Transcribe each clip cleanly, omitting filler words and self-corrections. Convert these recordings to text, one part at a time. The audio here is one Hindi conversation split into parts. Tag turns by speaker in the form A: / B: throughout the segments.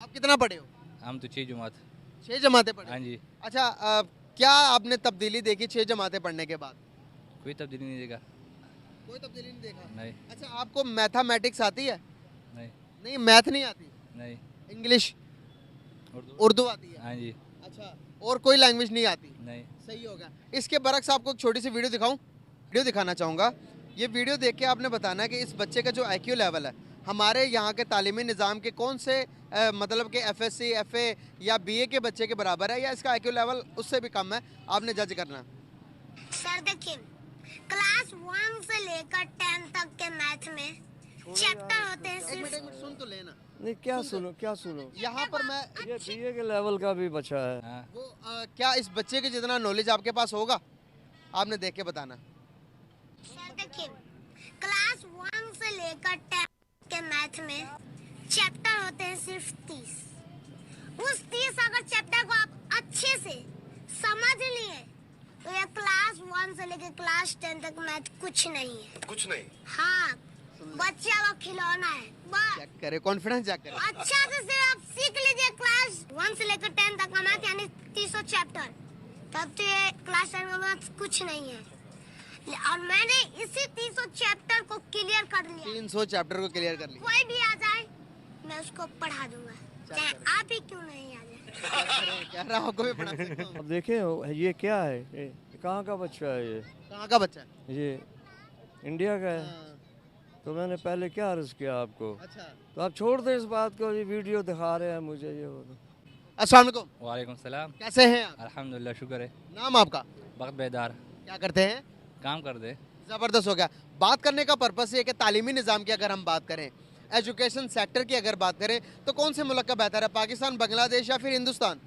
A: आप कितना पढ़े हो?
B: हम तो 6 जमात।
A: 6 जमातें पढ़े?
B: हाँ जी।
A: अच्छा, क्या आपने तब्दीली देखी 6 जमातें पढ़ने के बाद?
B: कोई तब्दीली नहीं देगा।
A: कोई तब्दीली नहीं देखा।
B: नहीं।
A: अच्छा, आपको मैथमेटिक्स आती है?
B: नहीं।
A: नहीं, मैथ नहीं आती।
B: नहीं।
A: इंग्लिश
B: उर्दू।
A: उर्दू आती है?
B: हाँ जी।
A: अच्छा, और कोई लैंग्वेज नहीं आती?
B: नहीं।
A: सही हो गया। इसके बरक्स आपको एक छोटी सी वीडियो दिखाऊं? वीडियो दिखाना चाहूँगा। ये वीडियो देख के आपने बताना है कि इस बच्चे का जो IQ लेवल है हमारे यहाँ के तालीमी निज़ाम के कौन से मतलब कि FSC, FA या BA के बच्चे के बराबर है या इसका IQ लेवल उससे भी कम है, आपने जज करना।
C: सर देखिए, क्लास 1 से लेकर 10 तक के मैथ में चैप्टर होते हैं
A: एक
C: सिर्फ।
A: मिनट सुन तो लेना।
D: नहीं, क्या सुनो क्या सुनो।
A: यहाँ पर मैं
D: ये बीए के लेवल का भी बच्चा है।
B: हाँ।
A: वो क्या इस बच्चे के जितना नॉलेज आपके पास होगा, आपने देख के बताना।
C: सर देखिए, क्लास 1 से लेकर 10 के मैथ में चैप्टर होते हैं सिर्फ 30। उस 30 अगर चैप्टर को आप अच्छे से समझ लिए तो ये क्लास 1 से लेकर क्लास 10 तक मैथ कुछ नहीं है।
E: कुछ नहीं।
C: हाँ, बच्चा वो खिलौना है बस।
A: चेक करे, कॉन्फिडेंस चेक करे।
C: अच्छा से सिर्फ आप सीख लीजिए क्लास 1 से लेकर 10 तक का मैथ यानी 300 चैप्टर, तब तो ये क्लास 10 का मैथ कुछ नहीं है। और मैंने इसी 300 चैप्टर को क्लियर कर लिया।
A: 300 चैप्टर को क्लियर कर लिया।
C: कोई भी आ जाए मैं उसको पढ़ा दूंगा, चाहे आप ही क्यों नहीं आ जाए।
A: कह रहा आपको भी पढ़ा सकता हूँ।
D: अब देखें ये क्या है, ये कहाँ का बच्चा है ये?
A: कहाँ का बच्चा है?
D: ये इंडिया का है।
A: हाँ,
D: तो मैंने पहले क्या अर्ज किया आपको?
A: अच्छा।
D: तो आप छोड़ दें इस बात को, ये वीडियो दिखा रहे हैं मुझे ये वो।
A: अस्सलाम वालेकुम।
B: वालेकुम सलाम।
A: कैसे हैं आप?
B: अल्हम्दुलिल्लाह, शुक्र है।
A: नाम आपका?
B: वक्त बेदार।
A: क्या करते हैं?
B: काम कर दे।
A: ज़बरदस्त हो गया। बात करने का पर्पस ये है कि तालीमी निज़ाम की अगर हम बात करें, एजुकेशन सेक्टर की अगर बात करें, तो कौन से मुल्क का बेहतर है, पाकिस्तान, बांग्लादेश या फिर हिंदुस्तान?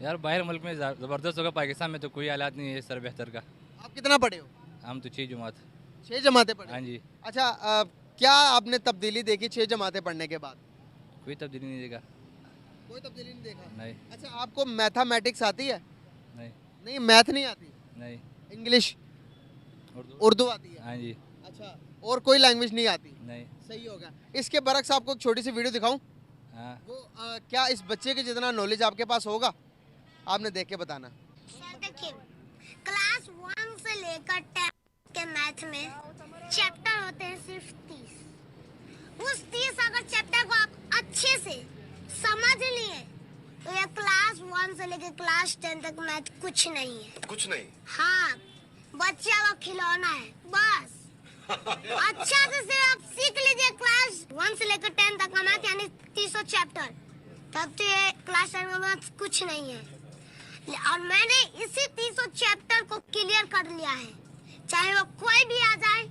B: यार बाहर मुल्क में ज़बरदस्त होगा, पाकिस्तान में तो कोई हालात नहीं है सर बेहतर का।
A: आप कितना पढ़े हो?
B: हम तो 6 जमात।
A: 6 जमातें पढ़े?
B: हाँ जी।
A: अच्छा, क्या आपने तब्दीली देखी 6 जमातें पढ़ने के बाद?
B: कोई तब्दीली नहीं देगा।
A: कोई तब्दीली नहीं देखा।
B: नहीं।
A: अच्छा, आपको मैथमेटिक्स आती है?
B: नहीं।
A: नहीं, मैथ नहीं आती।
B: नहीं।
A: इंग्लिश
B: उर्दू।
A: उर्दू आती है?
B: हाँ जी।
A: अच्छा, और कोई लैंग्वेज नहीं आती?
B: नहीं।
A: सही हो गया। इसके बरक्स आपको एक छोटी सी वीडियो दिखाऊं?
B: हाँ।
A: वो क्या इस बच्चे के जितना नॉलेज आपके पास होगा, आपने देख के बताना।
C: सर देखिए, क्लास 1 से लेकर 10 के मैथ में चैप्टर होते हैं सिर्फ 30। उस 30 अगर चैप्टर को आप अच्छे से समझ लिए तो ये क्लास 1 से लेकर क्लास 10 तक मैथ कुछ नहीं है।
E: कुछ नहीं।
C: हाँ, बच्चा वो खिलौना है बस। अच्छा से सिर्फ आप सीख लीजिए क्लास 1 से लेकर 10 तक का मैथ यानी 300 चैप्टर, तब तो ये क्लास 10 का मैथ कुछ नहीं है। और मैंने इसी 300 चैप्टर को क्लियर कर लिया है, चाहे वो कोई भी आ जाए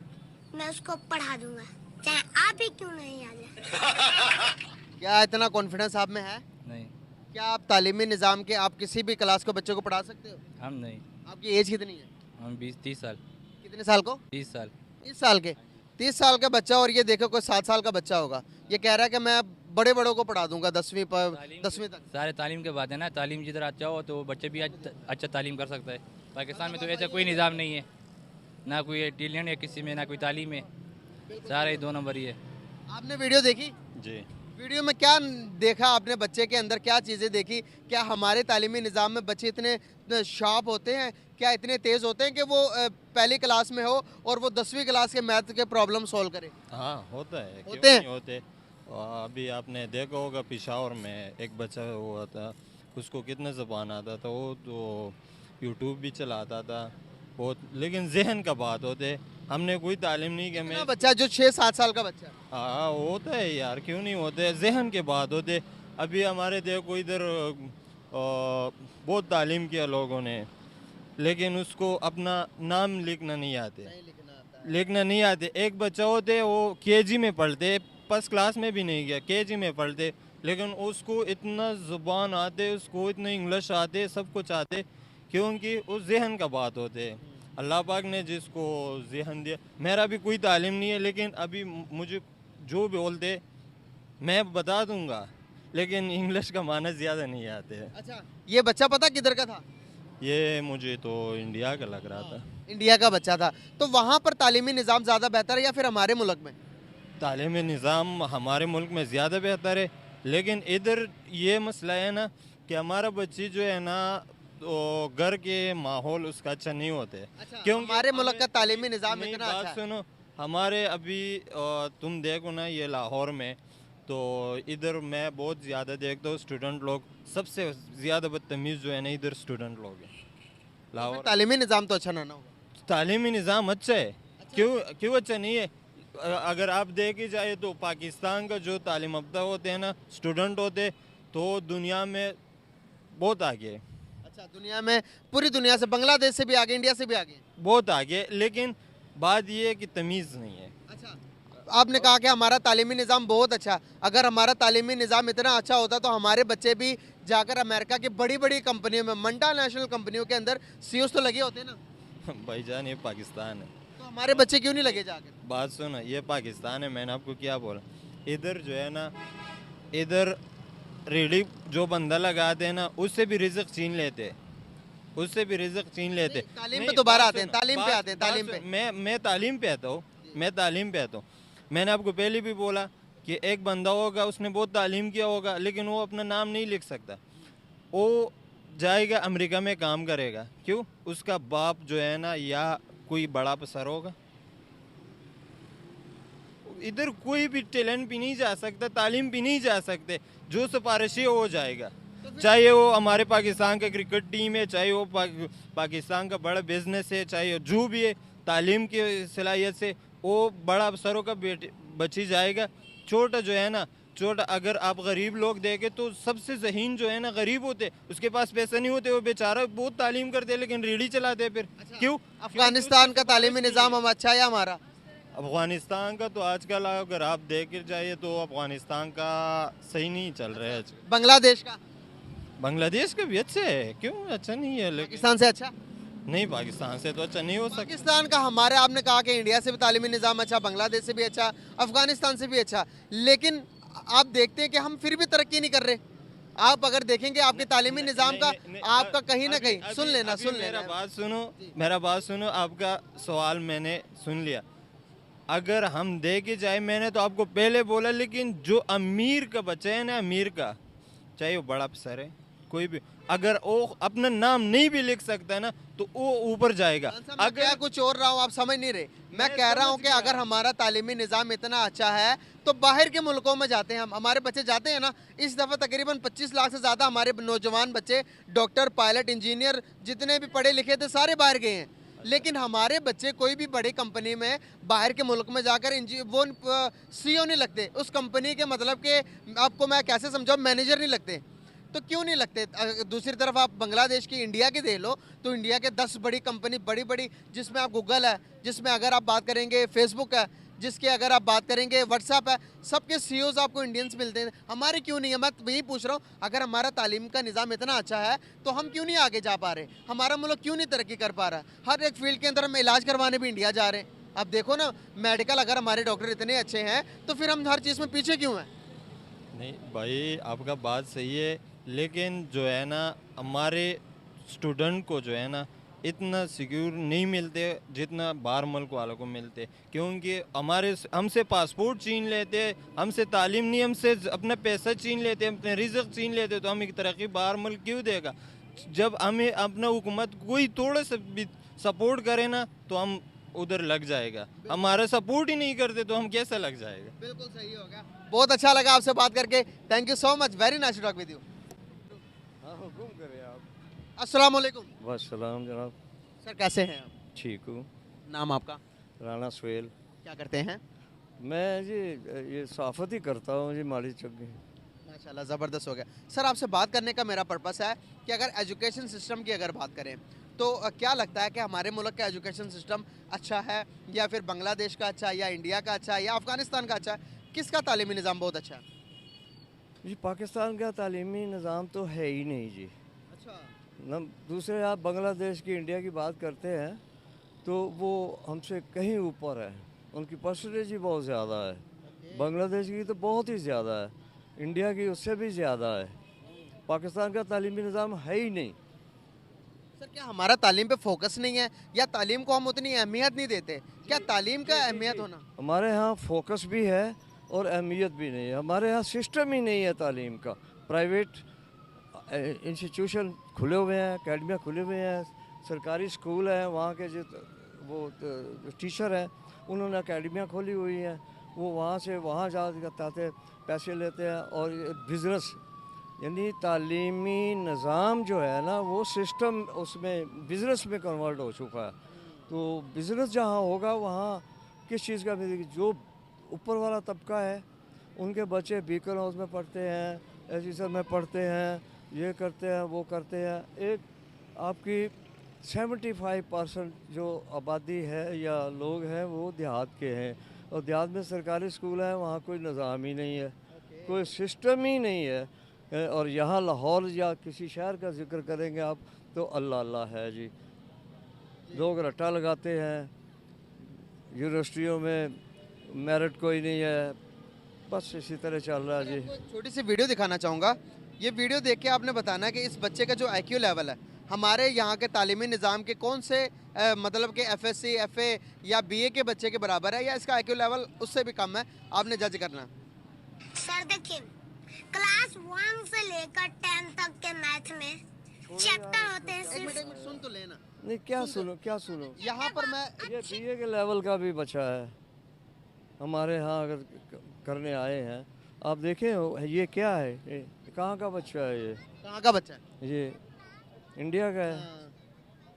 C: मैं उसको पढ़ा दूंगा, चाहे आप ही क्यों नहीं आ जाए।
A: क्या इतना कॉन्फिडेंस आप में है?
B: नहीं।
A: क्या आप तालीमी निज़ाम के आप किसी भी क्लास को बच्चों को पढ़ा सकते हो?
B: हम नहीं।
A: आपकी एज कितनी है?
B: हम 20-30 साल।
A: कितने साल को?
B: 30 साल।
A: 30 साल के। 30 साल का बच्चा, और ये देखो कोई 7 साल का बच्चा होगा, ये कह रहा है कि मैं बड़े बड़ों को पढ़ा दूंगा 10वीं तक।
B: सारे तालीम के बात है ना, तालीम जिधर अच्छा हो तो बच्चे भी अच्छा तालीम कर सकता है। पाकिस्तान में तो ऐसा कोई निज़ाम नहीं है, ना कोई टिलियन है किसी में, ना कोई तालीम है, सारे 2 नंबर ही है।
A: आपने वीडियो देखी?
F: जी।
A: वीडियो में क्या देखा आपने, बच्चे के अंदर क्या चीज़ें देखी? क्या हमारे तालीमी निज़ाम में बच्चे इतने शार्प होते हैं, क्या इतने तेज़ होते हैं कि वो पहली क्लास में हो और वो 10वीं क्लास के मैथ के प्रॉब्लम सॉल्व करे?
F: हाँ, होता है। क्यों
A: होते हैं?
F: नहीं होते। अभी आपने देखा होगा पिशावर में एक बच्चा हुआ था, उसको कितना ज़बान आता था, वो तो यूट्यूब भी चलाता था बहुत, लेकिन जहन का बात होते। हमने कोई तालीम नहीं कि मैं
A: कितना बच्चा जो 6-7 साल का बच्चा?
F: हाँ होता है यार, क्यों नहीं होते, जहन के बात होते। अभी हमारे देखो इधर बहुत तालीम किया लोगों ने, लेकिन उसको अपना नाम लिखना नहीं आते। लिखना नहीं आते। एक बच्चा होते वो केजी में पढ़ते, फर्स्ट क्लास में भी नहीं गया, केजी में पढ़ते, लेकिन उसको इतना ज़ुबान आते, उसको इतना इंग्लिश आते, सब कुछ आते, क्योंकि उस जहन का बात होते। अल्लाह पाक ने जिसको जहन दिया, मेरा भी कोई तालीम नहीं है, लेकिन अभी मुझे जो भी बोलते मैं बता दूंगा, लेकिन इंग्लिश का माना ज़्यादा नहीं आते हैं।
A: अच्छा, ये बच्चा पता किधर का था?
F: ये मुझे तो इंडिया का लग रहा था।
A: इंडिया का बच्चा था। तो वहाँ पर तालीमी निज़ाम ज़्यादा बेहतर है या फिर हमारे मुल्क में?
F: तालीमी निज़ाम हमारे मुल्क में ज़्यादा बेहतर है, लेकिन इधर ये मसला है ना कि हमारा बच्ची जो है ना तो घर के माहौल उसका अच्छा नहीं होते, क्योंकि
A: हमारे मुल्क का
F: हमें-
A: तालीमी निज़ाम
F: नहीं,
A: इतना
F: बात
A: अच्छा है।
F: सुनो, हमारे अभी तुम देखो ना ये लाहौर में, तो इधर मैं बहुत ज़्यादा देखता हूँ स्टूडेंट लोग सबसे ज़्यादा बदतमीज़ जो है ना इधर स्टूडेंट लोग हैं लाहौर।
A: तालीमी निज़ाम तो अच्छा ना होगा।
F: तालीमी निज़ाम अच्छा है, क्यों क्यों अच्छा नहीं है? अगर आप देखे जाए तो पाकिस्तान का जो तालीम याफ्ता होते हैं ना स्टूडेंट होते, तो दुनिया में बहुत आगे है,
A: अच्छा, दुनिया में पूरी दुनिया से, बांग्लादेश से भी आगे, इंडिया से भी आगे।
F: बहुत आगे। लेकिन बात ये है कि तमीज़ नहीं है।
A: अच्छा, आपने कहा कि हमारा तालीमी निज़ाम बहुत अच्छा। अगर हमारा तालीमी निज़ाम इतना अच्छा होता तो हमारे बच्चे भी जाकर अमेरिका की बड़ी बड़ी कंपनियों में, मल्टीनेशनल कंपनियों के अंदर सीईओ तो लगे होते ना।
F: भाईजान ये पाकिस्तान है।
A: तो हमारे बच्चे क्यों नहीं लगे जाकर?
F: बात सुनो, ये पाकिस्तान है, मैंने आपको क्या बोला, इधर जो है ना, इधर रेडी जो बंदा लगाते हैं ना उससे भी रिज़्क छीन लेते, उससे भी रिज़्क छीन लेते।
A: तालीम पे
F: नहीं,
A: दोबारा
F: बात
A: आते हैं,
F: सुनो,
A: तालीम पे
F: बात-
A: आते हैं,
F: बात
A: तालीम
F: सुनो,
A: पे।
F: मैं तालीम पे आता हूँ, मैं तालीम पे आता हूँ। मैंने आपको पहले भी बोला कि एक बंदा होगा उसने बहुत तालीम किया होगा लेकिन वो अपना नाम नहीं लिख सकता, वो जाएगा अमेरिका में काम करेगा, क्यों? उसका बाप जो है ना या कोई बड़ा अफसर होगा। इधर कोई भी टैलेंट भी नहीं जा सकता, तालीम भी नहीं जा सकते, जो सिफारिशी हो जाएगा। चाहे वो हमारे पाकिस्तान का क्रिकेट टीम है, चाहे वो पाकिस्तान का बड़ा बिजनेस है, चाहे जो भी है, तालीम की सलाहियत से वो बड़ा अफसरों का बची जाएगा। छोटा जो है ना, छोटा, अगर आप गरीब लोग देखें तो सबसे ज़हीन जो है ना गरीब होते, उसके पास पैसे नहीं होते, वो बेचारा बहुत तालीम करते लेकिन रेडी चलाते फिर। क्यों?
A: अफगानिस्तान का तालीमी निज़ाम हम अच्छा है या हमारा?
F: अफगानिस्तान का तो आजकल अगर आप देख जाइए तो अफगानिस्तान का सही नहीं चल रहा है।
A: बांग्लादेश का?
F: बांग्लादेश का भी अच्छा है, क्यों अच्छा नहीं है? लेकिन
A: पाकिस्तान से अच्छा?
F: नहीं, पाकिस्तान से तो अच्छा नहीं हो सकता।
A: पाकिस्तान का हमारे, आपने कहा कि इंडिया से भी तालीमी निज़ाम अच्छा, बांग्लादेश से भी अच्छा, अफगानिस्तान से भी अच्छा, लेकिन आप देखते हैं कि हम फिर भी तरक्की नहीं कर रहे। आप अगर देखेंगे आपके तालीमी निज़ाम का, आपका कहीं ना कहीं, सुन लेना
F: मेरा बात सुनो, मेरा बात सुनो, आपका सवाल मैंने सुन लिया। अगर हम देखे जाए, मैंने तो आपको पहले बोला, लेकिन जो अमीर का बच्चा है ना, अमीर का, चाहे वो बड़ा अफसर है कोई भी, अगर वो अपना नाम नहीं भी लिख सकता है ना तो वो ऊपर जाएगा।
A: अगर क्या कुछ और रहा हूँ, आप समझ नहीं रहे। मैं कह रहा हूँ कि अगर हमारा तालीमी निज़ाम इतना अच्छा है तो बाहर के मुल्कों में जाते हैं हम, हमारे बच्चे जाते हैं ना। इस दफ़ा तकरीबन 25 लाख से ज़्यादा हमारे नौजवान बच्चे, डॉक्टर, पायलट, इंजीनियर, जितने भी पढ़े लिखे थे सारे बाहर गए हैं। लेकिन हमारे बच्चे कोई भी बड़ी कंपनी में बाहर के मुल्क में जाकर वो सीईओ नहीं लगते उस कंपनी के, मतलब कि आपको मैं कैसे समझाऊं, मैनेजर नहीं लगते। तो क्यों नहीं लगते? दूसरी तरफ आप बांग्लादेश की, इंडिया की देख लो, तो इंडिया के 10 बड़ी कंपनी, बड़ी बड़ी, जिसमें आप गूगल है, जिसमें अगर आप बात करेंगे फेसबुक है, जिसके अगर आप बात करेंगे व्हाट्सएप है, सबके सीईओज आपको इंडियंस मिलते हैं। हमारे क्यों नहीं है? मैं यही पूछ रहा हूँ, अगर हमारा तालीम का निज़ाम इतना अच्छा है तो हम क्यों नहीं आगे जा पा रहे? हमारा मुल्क क्यों नहीं तरक्की कर पा रहा? हर एक फील्ड के अंदर हम इलाज करवाने भी इंडिया जा रहे हैं। अब देखो ना, मेडिकल, अगर हमारे डॉक्टर इतने अच्छे हैं तो फिर हम हर चीज़ में पीछे क्यों हैं?
F: नहीं भाई, आपका बात सही है, लेकिन जो है ना हमारे स्टूडेंट को जो है ना इतना सिक्योर नहीं मिलते जितना बाहर मुल्क वालों को मिलते, क्योंकि हमसे पासपोर्ट छीन लेते, हमसे तालीम नहीं, हमसे अपना पैसा छीन लेते, अपने रिज़्क छीन लेते, तो हम एक तरक्की बाहर मुल्क क्यों देगा? जब हमें अपना हुकूमत कोई थोड़ा सा भी सपोर्ट करे ना तो हम उधर लग जाएगा। हमारा सपोर्ट ही नहीं करते तो हम कैसे लग जाएगा?
A: बिल्कुल सही हो गया। बहुत अच्छा लगा आपसे बात करके। Thank you so much, very nice to talk with you. अस्सलाम वालेकुम।
D: वालेकुम जनाब,
A: सर कैसे हैं आप?
D: ठीक हूँ।
A: नाम आपका?
D: राना सुहेल।
A: क्या करते हैं?
D: मैं जी ये सहाफ़त ही करता हूँ जी, माली चौकी।
A: माशाल्लाह, ज़बरदस्त हो गया। सर आपसे बात करने का मेरा पर्पस है कि अगर एजुकेशन सिस्टम की अगर बात करें तो क्या लगता है कि हमारे मुल्क का एजुकेशन सिस्टम अच्छा है, या फिर बांग्लादेश का अच्छा है, या इंडिया का अच्छा है, या अफगानिस्तान का अच्छा है? किसका तालीमी निज़ाम बहुत अच्छा है?
D: जी पाकिस्तान का तालीमी निज़ाम तो है ही नहीं जी।
A: अच्छा,
D: न दूसरे आप बांग्लादेश की, इंडिया की बात करते हैं तो वो हमसे कहीं ऊपर है, उनकी परसेंटेज ही बहुत ज़्यादा है। बांग्लादेश की तो बहुत ही ज़्यादा है, इंडिया की उससे भी ज़्यादा है। पाकिस्तान का तालीमी निज़ाम है ही नहीं।
A: सर क्या हमारा तालीम पे फोकस नहीं है, या तालीम को हम उतनी अहमियत नहीं देते? क्या तालीम का अहमियत होना?
D: हमारे यहाँ फोकस भी है और अहमियत भी नहीं है। हमारे यहाँ सिस्टम ही नहीं है तालीम का। प्राइवेट इंस्टीट्यूशन खुले हुए हैं, अकेडमियाँ खुले हुए हैं, सरकारी स्कूल हैं, वहाँ के जो टीचर हैं उन्होंने अकेडमियाँ खोली हुई हैं, वो वहाँ से वहाँ जाते पैसे लेते हैं। और बिज़नेस यानी तालीमी निज़ाम जो है ना वो सिस्टम उसमें बिज़नेस में कन्वर्ट हो चुका है। तो बिज़नेस जहाँ होगा वहाँ किस चीज़ का जो ऊपर वाला तबका है उनके बच्चे बीकन हाउस में पढ़ते हैं, एसर में पढ़ते हैं, ये करते हैं वो करते हैं। एक आपकी 75% जो आबादी है या लोग हैं वो देहात के हैं, और देहात में सरकारी स्कूल है, वहाँ कोई निज़ाम ही नहीं है, कोई सिस्टम ही नहीं है। और यहाँ लाहौर या किसी शहर का जिक्र करेंगे आप तो अल्लाह अल्लाह है जी। लोग रट्टा लगाते हैं, यूनिवर्सिटियों में मेरिट कोई नहीं है, बस इसी तरह चल रहा है जी।
A: आपको एक छोटी सी वीडियो दिखाना चाहूँगा। ये वीडियो देख के आपने बताना है कि इस बच्चे का जो IQ लेवल है हमारे यहाँ के तालीमी निज़ाम के कौन से मतलब कि FSC, FA या BA के बच्चे के बराबर है, या इसका IQ लेवल उससे भी कम है, आपने जज करना।
C: सर देखिए, क्लास 1 से लेकर 10 तक के मैथ में चैप्टर होते हैं
A: एक
C: सिर्फ।
A: मिनट सुन तो लेना।
D: नहीं क्या सुनो
A: यहाँ पर मैं
D: ये BA के लेवल का भी बच्चा है हमारे यहाँ अगर करने आए हैं। आप देखें ये क्या है, ये कहाँ का बच्चा है, ये
A: कहाँ का बच्चा है?
D: ये इंडिया का है।
A: हाँ,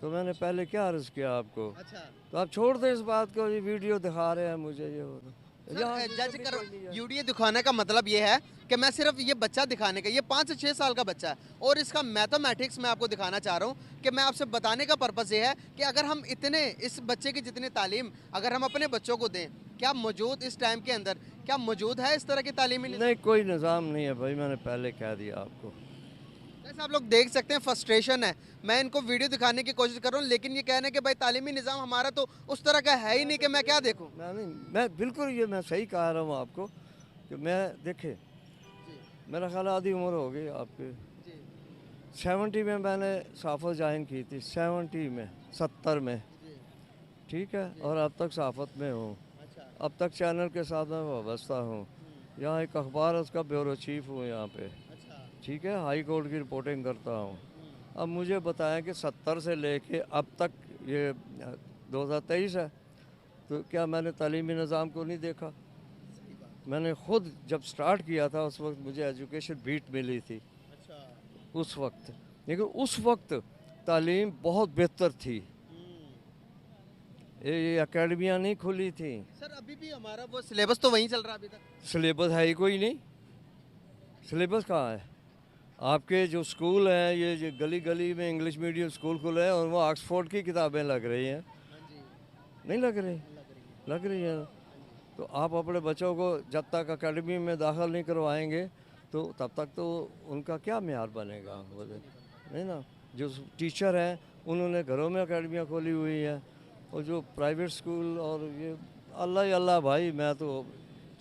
D: तो मैंने पहले क्या अर्ज़ किया आपको,
A: अच्छा
D: तो आप छोड़ दें इस बात को। ये वीडियो दिखा रहे हैं मुझे, ये हो यहाँ
A: जज कर वीडियो दिखाने का मतलब ये है कि मैं सिर्फ ये बच्चा दिखाने का, ये 5 से 6 साल का बच्चा है और इसका मैथमेटिक्स मैं आपको दिखाना चाह रहा हूँ कि मैं आपसे बताने का पर्पज़ ये है कि अगर हम इतने इस बच्चे की जितनी तालीम अगर हम अपने बच्चों को दें, क्या मौजूद इस टाइम के अंदर क्या मौजूद है इस तरह की तालीमी निज़ाम?
D: नहीं, कोई निज़ाम नहीं है भाई, मैंने पहले कह दिया आपको।
A: जैसे आप लोग देख सकते हैं फ्रस्ट्रेशन है, मैं इनको वीडियो दिखाने की कोशिश कर रहा हूँ लेकिन ये कहने कि भाई तालीमी निज़ाम हमारा तो उस तरह का है ही नहीं कि मैं क्या देखूँ।
D: मैं बिल्कुल ये मैं सही कह रहा हूँ आपको कि मैं देखे मेरा ख्याल आधी उम्र हो गई आपके। 70 में मैंने सहाफ़त ज्वाइन की थी, 70 में, ठीक है, और अब तक सहाफ़त में हूँ। अब तक चैनल के साथ मैं वाबस्ता हूँ, यहाँ एक अखबार उसका ब्यूरो चीफ हूँ यहाँ पे, ठीक है, हाई कोर्ट की रिपोर्टिंग करता हूँ। अब मुझे बताएं कि 70 से लेके अब तक ये 2023 है, तो क्या मैंने तालीमी निज़ाम को नहीं देखा? मैंने ख़ुद जब स्टार्ट किया था उस वक्त मुझे एजुकेशन बीट मिली थी उस वक्त, लेकिन उस वक्त तालीम बहुत बेहतर थी, ये अकेडमियाँ नहीं खुली थी।
A: सर अभी भी हमारा वो सिलेबस तो वहीं चल रहा है अभी तक।
D: सिलेबस है ही कोई नहीं, सिलेबस कहाँ है? आपके जो स्कूल हैं ये जो गली गली में इंग्लिश मीडियम स्कूल खुले हैं और वो ऑक्सफोर्ड की किताबें लग रही हैं, नहीं लग रही हैं। तो आप अपने बच्चों को जब तक अकेडमी में दाखिल नहीं करवाएंगे तो तब तक तो उनका क्या मेयार बनेगा, नहीं ना। जो टीचर हैं उन्होंने घरों में अकेडमियाँ खोली हुई हैं, और जो प्राइवेट स्कूल और ये अल्लाह ही अल्लाह भाई, मैं तो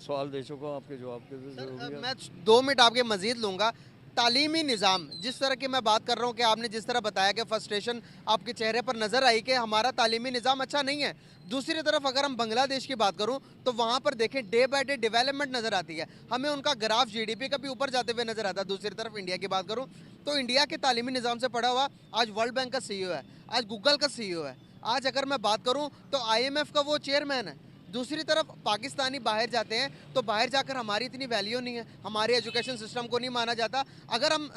D: सवाल दे चुका हूँ, आपके जवाब के ज़रूरी है।
A: मैं 2 मिनट आपके मज़ीद लूँगा। तालीमी निज़ाम जिस तरह की मैं बात कर रहा हूँ कि आपने जिस तरह बताया कि फ्रस्ट्रेशन आपके चेहरे पर नज़र आई कि हमारा तालीमी निज़ाम अच्छा नहीं है। दूसरी तरफ अगर हम बांग्लादेश की बात करूँ तो वहाँ पर देखें डे बाय डे डेवलपमेंट नज़र आती है, हमें उनका ग्राफ GDP का भी ऊपर जाते हुए नज़र आता है। दूसरी तरफ इंडिया की बात करूँ तो इंडिया के तालीमी निज़ाम से पढ़ा हुआ आज वर्ल्ड बैंक का CEO है, आज गूगल का CEO है, आज अगर मैं बात करूँ तो IMF का वो चेयरमैन है। दूसरी तरफ पाकिस्तानी बाहर जाते हैं तो बाहर जाकर हमारी इतनी वैल्यू नहीं है, हमारे एजुकेशन सिस्टम को नहीं माना जाता। अगर हम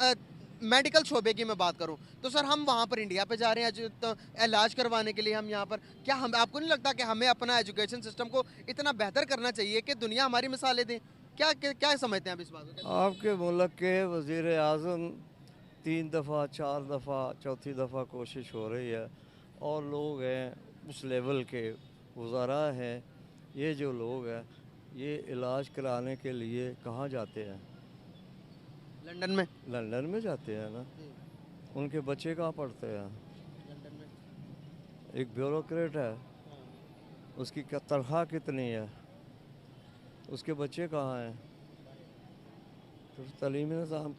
A: मेडिकल शोबे की मैं बात करूं तो सर हम वहां पर इंडिया पे जा रहे हैं तो इलाज करवाने के लिए हम यहाँ पर, क्या हम आपको नहीं लगता कि हमें अपना एजुकेशन सिस्टम को इतना बेहतर करना चाहिए कि दुनिया हमारी मिसालें दें? क्या समझते हैं आप इस बात को?
D: आपके मुल्क के वज़ीर आज़म 3 दफ़ा 4 दफ़ा चौथी दफ़ा कोशिश हो रही है, और लोग हैं उस लेवल के वज़रा हैं, ये जो लोग हैं ये इलाज कराने के लिए कहाँ जाते हैं? लंदन में जाते हैं ना। उनके बच्चे कहाँ पढ़ते हैं? एक ब्यूरोक्रेट है, उसकी तनख्वाह कितनी है, उसके बच्चे कहाँ हैं? तो तालीमी निज़ाम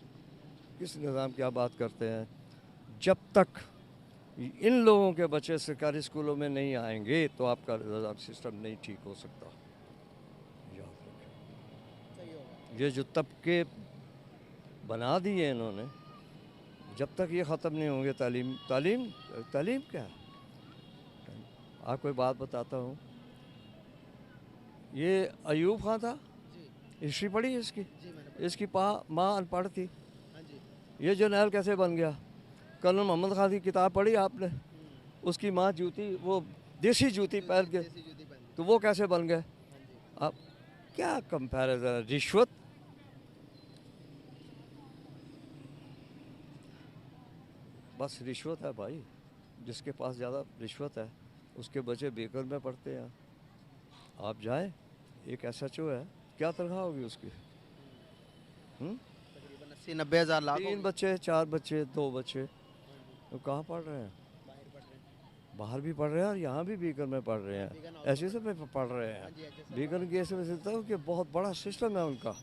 D: किस निज़ाम की आप बात करते हैं? जब तक इन लोगों के बच्चे सरकारी स्कूलों में नहीं आएंगे तो आपका निज़ाम सिस्टम नहीं ठीक हो सकता, याद रखें। ये जो तबके बना दिए इन्होंने, जब तक ये ख़त्म नहीं होंगे तालीम तालीम तालीम क्या है? आपको एक बात बताता हूँ, ये अयूब खान था, हिस्ट्री पढ़ी है इसकी? इसकी माँ अनपढ़ थी। ये जर्नैल कैसे बन गया? कर्नल मोहम्मद खान की किताब पढ़ी आपने? उसकी माँ जूती, वो देसी जूती पहन के, तो वो कैसे बन गए? आप क्या कंपैरिजन है? रिश्वत, बस रिश्वत है भाई। जिसके पास ज़्यादा रिश्वत है उसके बच्चे बेकर में पढ़ते हैं। आप जाएं, एक SHO है, क्या तनख्वाह होगी उसकी?
A: तकरीबन 80-90 हज़ार लाख
D: 3 बच्चे, 4 बच्चे, 2 बच्चे, तो कहाँ पढ़ रहे हैं? बाहर भी पढ़ रहे हैं और यहाँ भी बीकर में पढ़ रहे हैं, ऐसे में पढ़ रहे हैं। बीकर की ऐसे में सोचता हूँ कि बहुत बड़ा सिस्टम है उनका।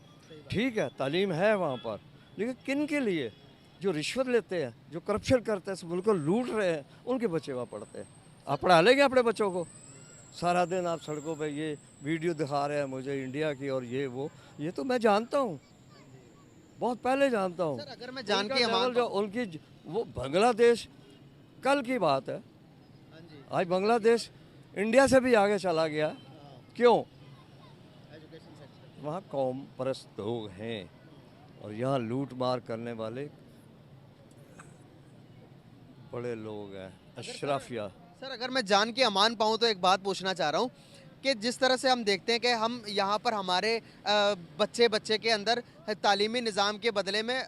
D: ठीक है, तालीम है वहाँ पर, लेकिन किन के लिए? जो रिश्वत लेते हैं, जो करप्शन करते हैं, इस मुल्क को लूट रहे हैं, उनके बच्चे वहाँ पढ़ते हैं। आप पढ़ा लेंगे अपने बच्चों को? सारा दिन आप सड़कों पे ये वीडियो दिखा रहे हैं मुझे इंडिया की और ये वो, ये तो मैं जानता हूँ, बहुत पहले जानता हूँ।
A: सर अगर मैं जान के
D: जो उनकी वो बांग्लादेश कल की बात है, आज बांग्लादेश इंडिया से भी आगे चला गया। क्यों? वहाँ कौम परस्त लोग हैं और यहाँ लूट मार करने वाले बड़े लोग हैं, अशराफिया।
A: सर अगर मैं जान के अमान पाऊँ तो एक बात पूछना चाह रहा हूँ कि जिस तरह से हम देखते हैं कि हम यहाँ पर हमारे बच्चे के अंदर तालीमी निज़ाम के बदले में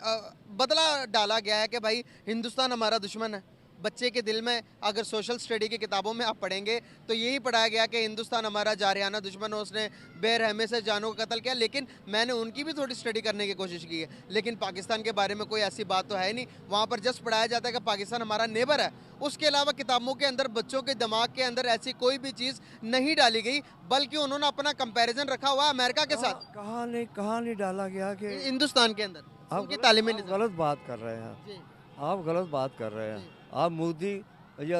A: बदला डाला गया है कि भाई हिंदुस्तान हमारा दुश्मन है। बच्चे के दिल में अगर सोशल स्टडी की किताबों में आप पढ़ेंगे तो यही पढ़ाया गया कि हिंदुस्तान हमारा जारियाना दुश्मन है, उसने बेरहमी से जानों का कत्ल किया। लेकिन मैंने उनकी भी थोड़ी स्टडी करने की कोशिश की है, लेकिन पाकिस्तान के बारे में कोई ऐसी बात तो है नहीं। वहाँ पर जस्ट पढ़ाया जाता है कि पाकिस्तान हमारा नेबर है। उसके अलावा किताबों के अंदर बच्चों के दिमाग के अंदर ऐसी कोई भी चीज़ नहीं डाली गई, बल्कि उन्होंने अपना कंपेरिजन रखा हुआ है अमेरिका के साथ।
D: कहाँ नहीं डाला गया कि
A: हिंदुस्तान के अंदर
D: आप
A: उनकी तालीमी
D: गलत बात कर रहे हैं। आप गलत बात कर रहे हैं। आप मोदी या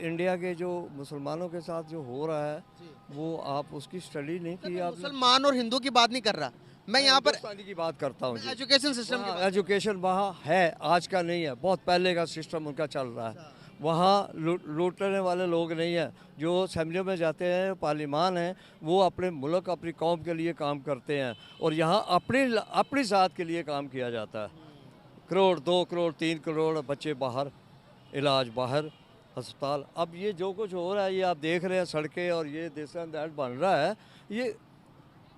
D: इंडिया के जो मुसलमानों के साथ जो हो रहा है वो आप उसकी स्टडी नहीं की। आप
A: मुसलमान और हिंदू की बात नहीं कर रहा, मैं यहाँ पर
D: की बात करता हूँ।
A: एजुकेशन सिस्टम की
D: एजुकेशन वहाँ है, आज का नहीं है, बहुत पहले का सिस्टम उनका चल रहा है। वहाँ लूटने वाले लोग नहीं हैं। जो असेंबलियों में जाते हैं, पार्लिमान हैं, वो अपने मुल्क अपनी कौम के लिए काम करते हैं और यहाँ अपनी ज़ात के लिए काम किया जाता है। करोड़ 2 करोड़ 3 करोड़ बच्चे बाहर, इलाज बाहर, अस्पताल। अब ये जो कुछ हो रहा है ये आप देख रहे हैं, सड़कें और ये दिस एंड दैट बन रहा है। ये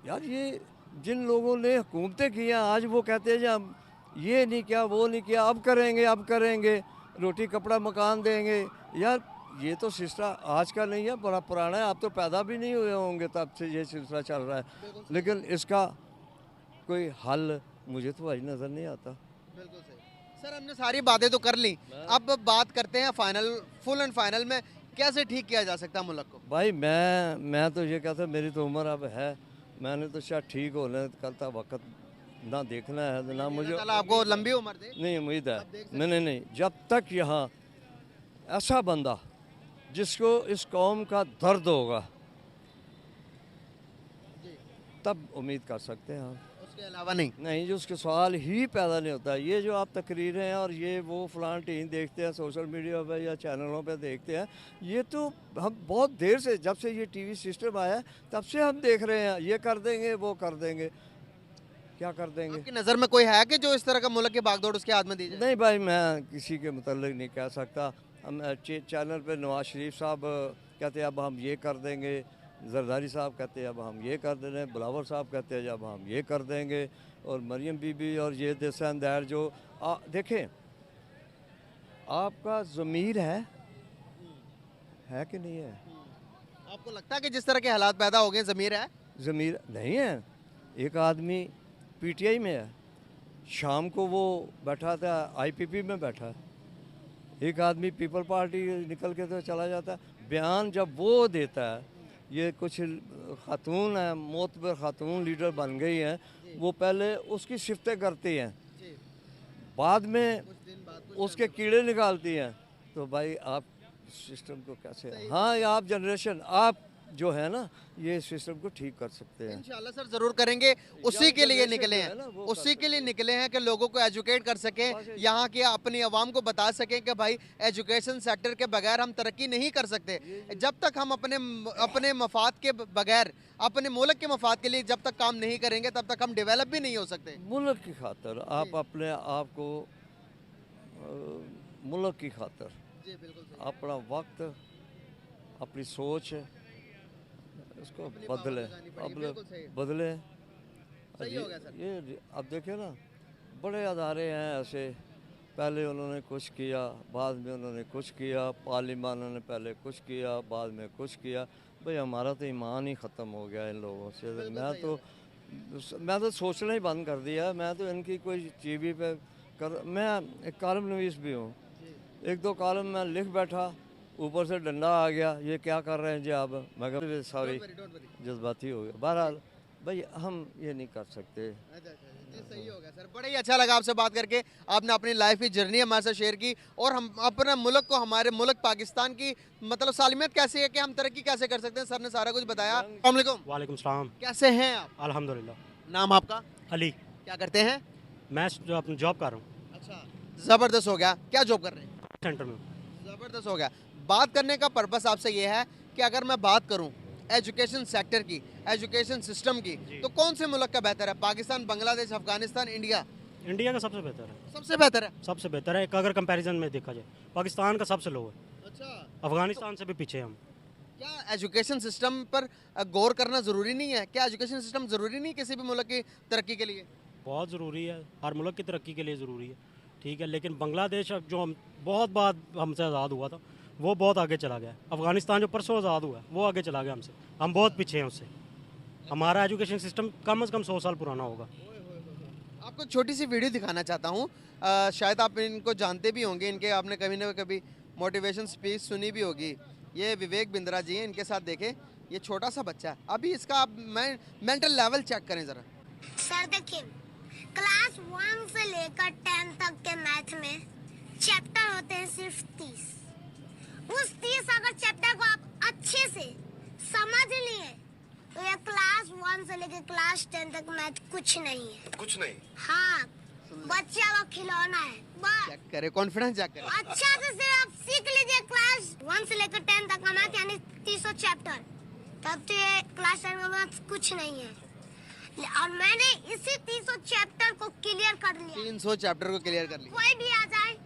D: यार, ये जिन लोगों ने हुकूमतें की हैं आज वो कहते हैं जी हम ये नहीं किया, वो नहीं किया, अब करेंगे, रोटी कपड़ा मकान देंगे। यार ये तो सिलसिला आज का नहीं है, बड़ा पुराना है। आप तो पैदा भी नहीं हुए होंगे तब से ये सिलसिला चल रहा है, लेकिन इसका कोई हल मुझे तो आज नज़र नहीं आता।
A: बिल्कुल सही। सर हमने सारी बातें तो कर ली, अब बात करते हैं फुल एंड फाइनल में कैसे ठीक किया जा सकता है मुल्क को।
D: भाई मैं तो ये कहता, मेरी तो उम्र अब है, मैंने तो शायद ठीक होने का वक्त ना देखना है ना मुझे।
A: आपको लंबी उम्र दे,
D: नहीं उम्मीद है, नहीं, जब तक यहाँ ऐसा बंदा जिसको इस कौम का दर्द होगा तब उम्मीद कर सकते हैं हम,
A: उसके अलावा नहीं।
D: जो उसके सवाल ही पैदा नहीं होता। ये जो आप तकरीरें और ये वो फलान टीम देखते हैं सोशल मीडिया पे या चैनलों पे देखते हैं, ये तो हम बहुत देर से, जब से ये टीवी सिस्टम आया तब से हम देख रहे हैं, ये कर देंगे वो कर देंगे, क्या कर देंगे।
A: आपकी नज़र में कोई है कि जो इस तरह का मुल्क की बागदौड़ उसके हाथ में दी जाए?
D: नहीं भाई, मैं किसी के मुतल्लिक नहीं कह सकता। हम चैनल पे नवाज शरीफ साहब कहते हैं अब हम ये कर देंगे, जरदारी साहब कहते हैं अब हम ये कर दे रहे हैं, बिलावल साहब कहते हैं अब हम ये कर देंगे, और मरियम बीबी और ये दिस एंड दैट। जो देखें, आपका ज़मीर है कि नहीं है?
A: आपको लगता है कि जिस तरह के हालात पैदा हो गए ज़मीर है?
D: ज़मीर नहीं है। एक आदमी PTI में है, शाम को वो बैठा था IPP में बैठा है, एक आदमी पीपल पार्टी निकल के तो चला जाता है। बयान जब वो देता है, ये कुछ खातून है, मोतबर खातून लीडर बन गई हैं, वो पहले उसकी सिफतें करती हैं, बाद में उसके कीड़े निकालती हैं। तो भाई आप सिस्टम को कैसे, हाँ आप जनरेशन, आप जो है ना, ये सिस्टम को ठीक कर सकते हैं।
A: इंशाल्लाह सर जरूर करेंगे। उसी के लिए
D: जनरेशन
A: निकले
D: जो
A: हैं,
D: है ना, वो
A: उसी
D: कर
A: के लिए
D: सकते हैं।
A: निकले हैं कि लोगों को एजुकेट कर सकें, यहाँ के अपनी आवाम को बता सकें कि भाई एजुकेशन सेक्टर के बगैर हम तरक्की नहीं कर सकते। जब तक हम अपने मफाद के बगैर, अपने मुल्क के मफाद के लिए जब तक काम नहीं करेंगे, तब तक हम डेवलप भी नहीं हो सकते।
D: मुल्क की खातर आप अपने आप को मुल्क की खातर
A: जी बिल्कुल
D: अपना वक्त, अपनी सोच इसको
A: अपनी
D: बदले,
A: पावर लगानी पड़ेगी, बिल्कुल सही है।
D: बदले।
A: सही हो गया सर।
D: ये अब देखिए ना, बड़े अदारे हैं ऐसे, पहले उन्होंने कुछ किया, बाद में उन्होंने कुछ किया, पार्लियामान ने पहले कुछ किया, बाद में कुछ किया। भाई हमारा तो ईमान ही ख़त्म हो गया इन लोगों से। मैं तो सोचना ही बंद कर दिया। मैं तो इनकी कोई टीवी पे मैं एक कॉलम नवीस भी हूँ, एक दो कॉलम मैं लिख बैठा, ऊपर से डंडा आ गया, ये क्या कर रहे हैं जी आप। मैं कहा सॉरी, जज्बाती हो गया। बहरहाल भाई हम ये नहीं कर सकते।
A: जी सही हो गया सर, बड़ा ही अच्छा लगा आपसे बात करके। आपने अपनी लाइफ की जर्नी हमारे साथ शेयर की और हम अपने मुल्क को, हमारे मुल्क पाकिस्तान की मतलब सालिमियत कैसी है कि हम तरक्की कैसे कर सकते हैं, सर ने सारा कुछ बताया। अस्सलाम वालेकुम।
E: वालेकुम सलाम।
A: कैसे हैं आप?
E: अल्हम्दुलिल्लाह।
A: नाम आपका?
E: अली।
A: क्या करते हैं?
E: मैं जो अपनी जॉब कर रहा हूँ
A: अच्छा, जबरदस्त हो गया। क्या जॉब कर रहे हैं?
E: सेंटर में।
A: जबरदस्त हो गया। बात करने का पर्पस आपसे ये है कि अगर मैं बात करूं एजुकेशन सेक्टर की, एजुकेशन सिस्टम की, तो कौन से मुल्क का बेहतर है? पाकिस्तान, बांग्लादेश, अफगानिस्तान, इंडिया?
E: इंडिया का सबसे बेहतर है।
A: सबसे बेहतर है।
E: सबसे बेहतर है एक अगर कंपैरिजन में देखा जाए। पाकिस्तान का सबसे लो है,
A: अच्छा,
E: अफगानिस्तान से भी पीछे हैं हम।
A: क्या एजुकेशन सिस्टम पर गौर करना ज़रूरी नहीं है? क्या एजुकेशन सिस्टम ज़रूरी नहीं किसी भी मुल्क की तरक्की के लिए?
E: बहुत ज़रूरी है, हर मुल्क की तरक्की के लिए ज़रूरी है, ठीक है। लेकिन बांग्लादेश अब जो हम बहुत बाद हमसे आज़ाद हुआ था, वो बहुत आगे चला गया। अफगानिस्तान जो परसों आज़ाद हुआ है, वो आगे चला गया हमसे। हम बहुत पीछे हैं उससे। हमारा एजुकेशन सिस्टम कम से कम 100 साल पुराना होगा।
A: आपको छोटी सी वीडियो दिखाना चाहता हूँ। शायद आप इनको जानते भी होंगे, इनके आपने कभी ना कभी मोटिवेशन स्पीच सुनी भी होगी। ये विवेक बिंद्रा जी हैं, इनके साथ देखें। ये छोटा सा बच्चा है, अभी इसका आप मेंटल लेवल चेक करें ज़रा।
C: सर देखिए, क्लास 1 से लेकर 10 तक के मैथ में चैप्टर होते हैं सिर्फ 30। उस 30 अगर चैप्टर को आप अच्छे से समझ लिए तो ये क्लास 1 से लेकर क्लास 10 तक मैथ कुछ नहीं है।
G: कुछ नहीं।
C: हाँ, बच्चा वो खिलौना है बस।
A: चेक करें, कॉन्फिडेंस चेक करें।
C: अच्छा से सिर्फ आप सीख लीजिए क्लास 1 से लेकर 10 तक का मैथ, यानी 300 चैप्टर, तब तो ये क्लास 10 का मैथ कुछ नहीं है। और मैंने इसी 300 चैप्टर को क्लियर कर लिया।
A: 300 चैप्टर को क्लियर कर लिया।
C: कोई भी आ जाए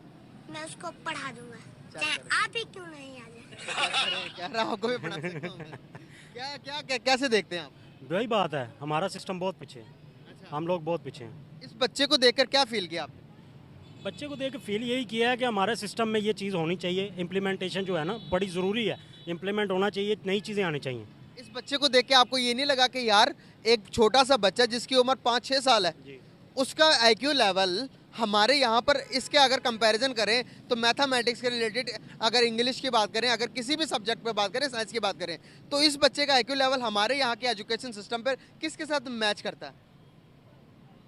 C: मैं उसको पढ़ा दूंगा, चाहे आप ही क्यों नहीं आ जाए।
A: कह रहा आपको भी पढ़ा सकता हूं मैं। क्या कैसे देखते हैं आप?
E: वही बात है, हमारा सिस्टम बहुत पीछे है। हम लोग बहुत पीछे हैं।
A: इस बच्चे को देखकर क्या फील किया आपने?
E: बच्चे को देख के फील यही किया है कि हमारे सिस्टम में ये चीज़ होनी चाहिए। इम्प्लीमेंटेशन जो है ना, बड़ी ज़रूरी है। इम्प्लीमेंट होना चाहिए, नई चीज़ें आनी चाहिए।
A: इस बच्चे को देख के आपको ये नहीं लगा कि यार एक छोटा सा बच्चा जिसकी उम्र 5-6 साल है,
E: जी।
A: उसका आईक्यू लेवल हमारे यहाँ पर इसके अगर कंपैरिजन करें तो मैथमेटिक्स के रिलेटेड, अगर इंग्लिश की बात करें, अगर किसी भी सब्जेक्ट पे बात करें, साइंस की बात करें, तो इस बच्चे का आईक्यू लेवल हमारे यहाँ के एजुकेशन सिस्टम पर किसके साथ मैच करता है?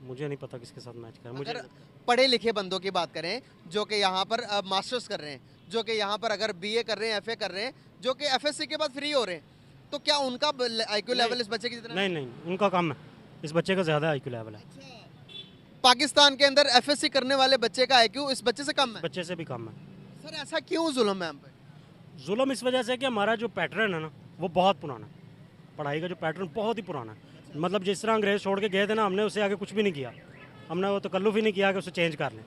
E: मुझे नहीं पता किसके साथ मैच करें। मुझे
A: अगर पढ़े लिखे बंदों की बात करें जो कि यहाँ पर मास्टर्स कर रहे हैं, जो कि यहाँ पर अगर बीए कर रहे हैं, एफए कर रहे हैं, जो कि एफएससी के बाद फ्री हो रहे हैं, तो क्या उनका आईक्यू लेवल इस बच्चे की जितना?
E: नहीं, उनका कम है, इस बच्चे का ज़्यादा आईक्यू लेवल है।
A: पाकिस्तान के अंदर एफएससी करने वाले बच्चे का आईक्यू इस बच्चे से कम है।
E: बच्चे से भी कम है।
A: सर ऐसा क्यों जुल्म है हम पे?
E: जुल्म इस वजह से कि हमारा जो पैटर्न है ना, वो बहुत पुराना है। पढ़ाई का जो पैटर्न बहुत ही पुराना है। मतलब जिस तरह अंग्रेज छोड़ के गए थे ना, हमने उससे आगे कुछ भी नहीं किया। हमने वो तकल्लुफ़ ही नहीं किया कि उसे चेंज कर लें।